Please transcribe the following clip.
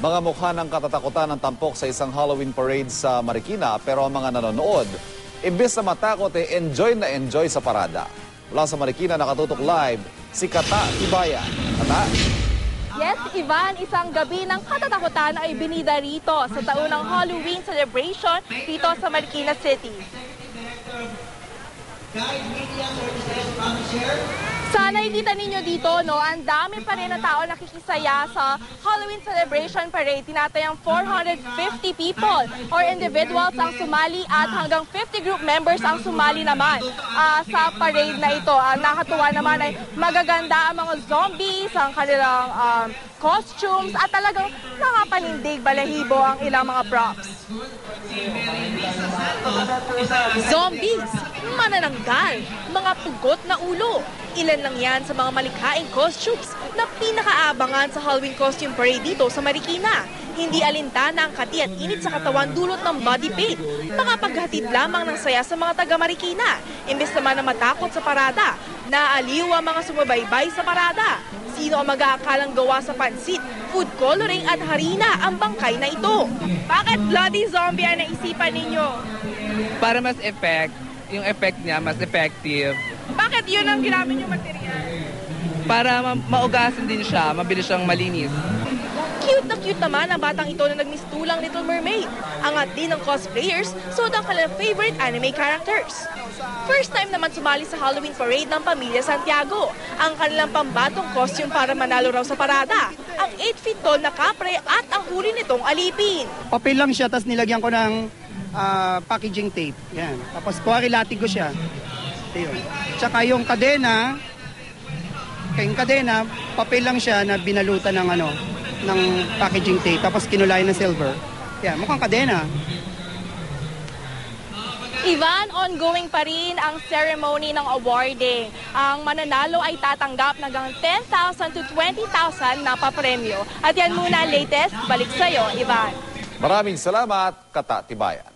Mga mukha ng katatakutan ng tampok sa isang Halloween parade sa Marikina, pero ang mga nanonood, imbes na matakot enjoy na enjoy sa parada. Mula sa Marikina, nakatutok live si Kata Tibayan. Kata? Yes, Ivan, isang gabi ng katatakutan ay binida rito sa taunang Halloween celebration dito sa Marikina City. Sa nakikita ninyo dito, ang dami pa rin na tao nakikisaya sa Halloween celebration parade. Tinatayang 450 people or individuals ang sumali at hanggang 50 group members ang sumali naman sa parade na ito. Nakatuwa naman ay magaganda ang mga zombies, ang kanilang costumes at talagang nakapanindig balahibo ang ilang mga props. Zombies, manananggal, mga pugot na ulo. Ilan lang yan sa mga malikhaing costumes na pinakaabangan sa Halloween costume parade dito sa Marikina. Hindi alintana ang kati at init sa katawan dulot ng body paint. Makapaghatid lamang ng saya sa mga taga-Marikina. Imbes naman na matakot sa parada, naaliw ang mga sumabaybay sa parada. Sino ang mag-aakalang gawa sa pansit, food coloring at harina ang bangkay na ito? Bakit bloody zombie ang naisipan ninyo? Para mas yung effect niya mas effective. Bakit yun ang ginamit yung material? Para maugasan din siya, mabilis siyang malinis. Cute na cute naman ang batang ito na nagmistulang Little Mermaid. Angat din ng cosplayers, so ang kanilang favorite anime characters. First time naman sumali sa Halloween parade ng Pamilya Santiago. Ang kanilang pambatong costume para manalo raw sa parada. Ang 8 feet tall na kapre at ang huli nitong alipin. Papel lang siya, tapos nilagyan ko ng packaging tape. Yan. Tapos kuwari latigo siya. Yun. Tsaka yung kadena, papel lang siya na binalutan ng ng packaging tape, tapos kinulay ng silver. Yan, mukhang kadena. Ivan, ongoing pa rin ang ceremony ng awarding. Ang mananalo ay tatanggap ng 10,000 to 20,000 na papremyo. At yan muna latest, balik sa'yo, Ivan. Maraming salamat, Kata Tibayan.